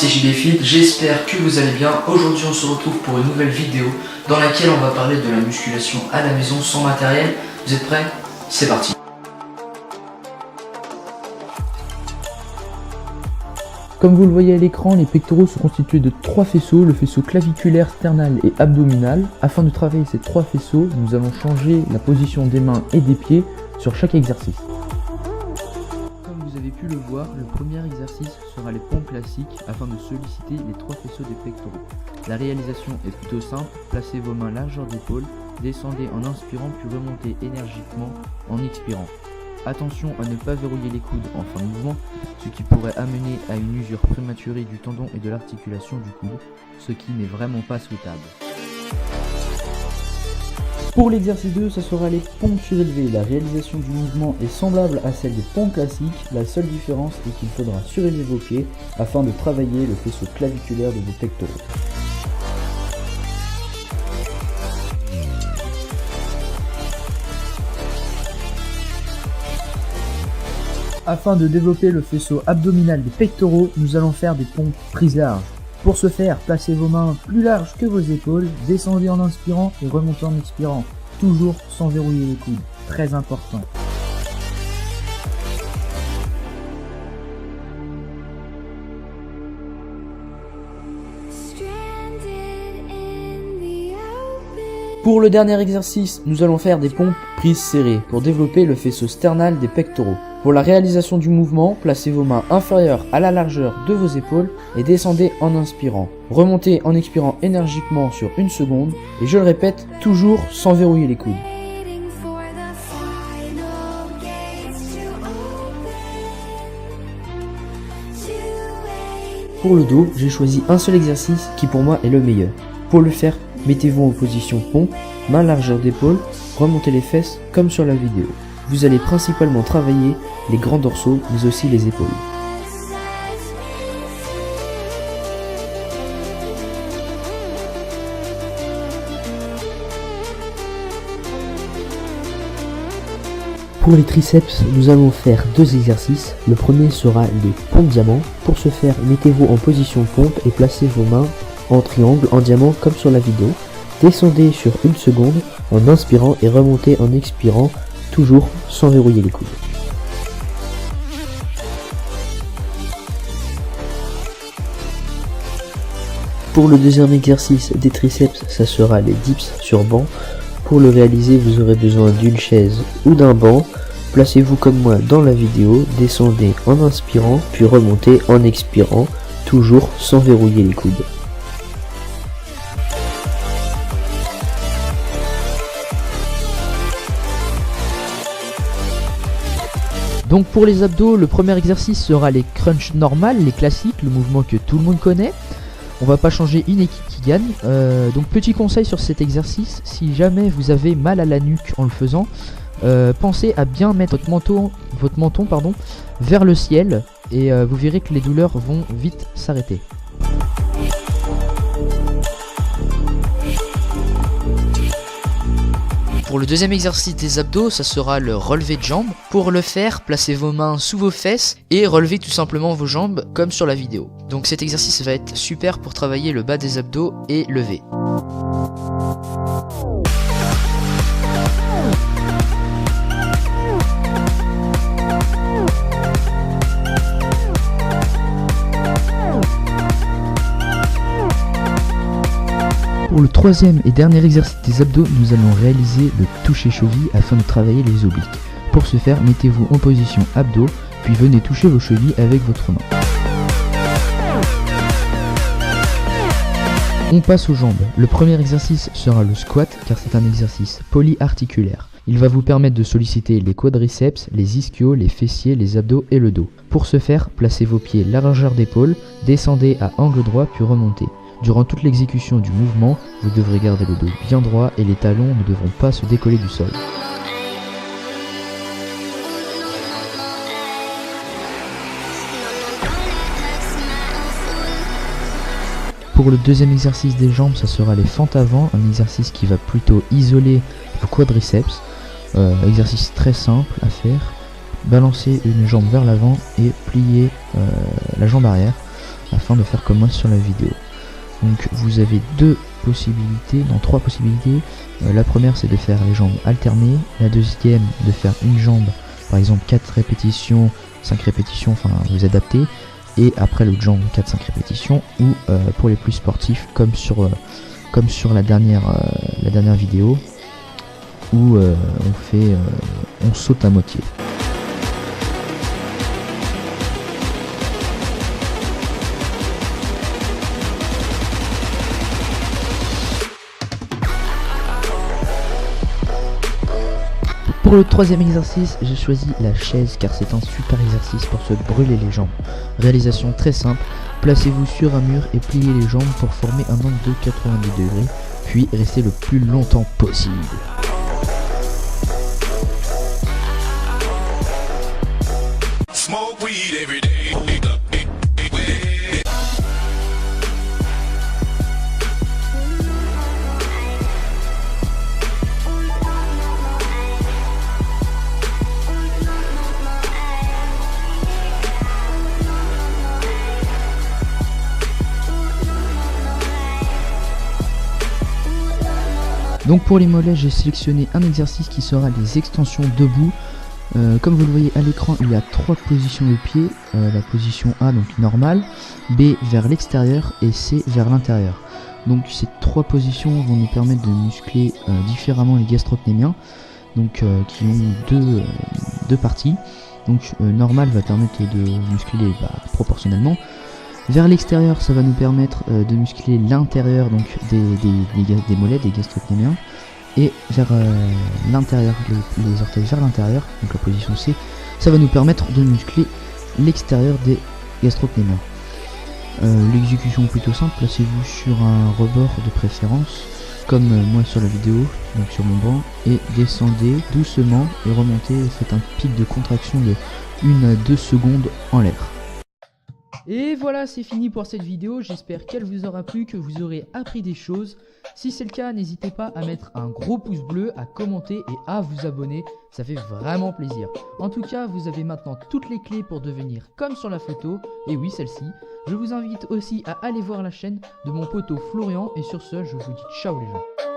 c'est JBFit, j'espère que vous allez bien. Aujourd'hui on se retrouve pour une nouvelle vidéo dans laquelle on va parler de la musculation à la maison sans matériel. Vous êtes prêts? C'est parti. Comme vous le voyez à l'écran, les pectoraux sont constitués de 3 faisceaux, le faisceau claviculaire, sternal et abdominal. Afin de travailler ces 3 faisceaux, nous allons changer la position des mains et des pieds sur chaque exercice. Comme vous avez pu le voir, le premier exercice sera les pompes classiques afin de solliciter les 3 faisceaux des pectoraux. La réalisation est plutôt simple, placez vos mains largeur d'épaule, descendez en inspirant puis remontez énergiquement en expirant. Attention à ne pas verrouiller les coudes en fin de mouvement, ce qui pourrait amener à une usure prématurée du tendon et de l'articulation du coude, ce qui n'est vraiment pas souhaitable. Pour l'exercice 2, ce sera les pompes surélevées. La réalisation du mouvement est semblable à celle des pompes classiques, la seule différence est qu'il faudra surélever vos pieds afin de travailler le faisceau claviculaire de vos pectoraux. Afin de développer le faisceau abdominal des pectoraux, nous allons faire des pompes prises larges. Pour ce faire, placez vos mains plus larges que vos épaules, descendez en inspirant et remontez en expirant, toujours sans verrouiller les coudes, très important. Pour le dernier exercice, nous allons faire des pompes prises serrées pour développer le faisceau sternal des pectoraux. Pour la réalisation du mouvement, placez vos mains inférieures à la largeur de vos épaules et descendez en inspirant. Remontez en expirant énergiquement sur 1 seconde et je le répète, toujours sans verrouiller les coudes. Pour le dos, j'ai choisi un seul exercice qui pour moi est le meilleur. Pour le faire, mettez-vous en position pompe, main largeur d'épaule, remontez les fesses comme sur la vidéo. Vous allez principalement travailler les grands dorsaux mais aussi les épaules. Pour les triceps, nous allons faire 2 exercices. Le premier sera les pompes diamants. Pour ce faire, mettez-vous en position pompe et placez vos mains en triangle, en diamant comme sur la vidéo. Descendez sur 1 seconde en inspirant et remontez en expirant, toujours sans verrouiller les coudes. Pour le deuxième exercice des triceps, ça sera les dips sur banc. Pour le réaliser, vous aurez besoin d'une chaise ou d'un banc. Placez-vous comme moi dans la vidéo, descendez en inspirant puis remontez en expirant, toujours sans verrouiller les coudes. Donc pour les abdos, le premier exercice sera les crunchs normales, les classiques, le mouvement que tout le monde connaît. On va pas changer une équipe qui gagne. Donc petit conseil sur cet exercice, si jamais vous avez mal à la nuque en le faisant, pensez à bien mettre votre menton vers le ciel et vous verrez que les douleurs vont vite s'arrêter. Pour le deuxième exercice des abdos, ça sera le relevé de jambes. Pour le faire, placez vos mains sous vos fesses et relevez tout simplement vos jambes comme sur la vidéo. Donc cet exercice va être super pour travailler le bas des abdos et lever. Pour le troisième et dernier exercice des abdos, nous allons réaliser le toucher cheville afin de travailler les obliques. Pour ce faire, mettez-vous en position abdos, puis venez toucher vos chevilles avec votre main. On passe aux jambes. Le premier exercice sera le squat car c'est un exercice polyarticulaire. Il va vous permettre de solliciter les quadriceps, les ischios, les fessiers, les abdos et le dos. Pour ce faire, placez vos pieds largeur d'épaule, descendez à angle droit puis remontez. Durant toute l'exécution du mouvement, vous devrez garder le dos bien droit et les talons ne devront pas se décoller du sol. Pour le deuxième exercice des jambes, ça sera les fentes avant, un exercice qui va plutôt isoler vos quadriceps. Exercice très simple à faire. Balancez une jambe vers l'avant et pliez la jambe arrière. afin de faire comme moi sur la vidéo. Donc vous avez trois possibilités. La première c'est de faire les jambes alternées, la deuxième de faire une jambe, par exemple 4 répétitions, 5 répétitions, enfin vous adaptez, et après l'autre jambe 4-5 répétitions, ou pour les plus sportifs comme sur la dernière vidéo où on saute à moitié. Pour le troisième exercice, j'ai choisi la chaise car c'est un super exercice pour se brûler les jambes. Réalisation très simple, placez-vous sur un mur et pliez les jambes pour former un angle de 90 degrés, puis restez le plus longtemps possible. Donc pour les mollets, j'ai sélectionné un exercice qui sera les extensions debout. Comme vous le voyez à l'écran, il y a 3 positions de pied. La position A, donc normale, B vers l'extérieur et C vers l'intérieur. Donc ces 3 positions vont nous permettre de muscler différemment les gastrocnémiens, donc qui ont deux parties. Donc normal va permettre de muscler proportionnellement. Vers l'extérieur, ça va nous permettre de muscler l'intérieur, donc des mollets, des gastrocnémiens, et vers l'intérieur, les orteils vers l'intérieur, donc la position C, ça va nous permettre de muscler l'extérieur des gastrocnémiens. L'exécution est plutôt simple, placez-vous sur un rebord de préférence, comme moi sur la vidéo, donc sur mon banc, et descendez doucement et remontez, et faites un pic de contraction de 1 à 2 secondes en l'air. Et voilà, c'est fini pour cette vidéo, j'espère qu'elle vous aura plu, que vous aurez appris des choses. Si c'est le cas, n'hésitez pas à mettre un gros pouce bleu, à commenter et à vous abonner, ça fait vraiment plaisir. En tout cas, vous avez maintenant toutes les clés pour devenir comme sur la photo, et oui celle-ci. Je vous invite aussi à aller voir la chaîne de mon poteau Florian, et sur ce, je vous dis ciao les gens.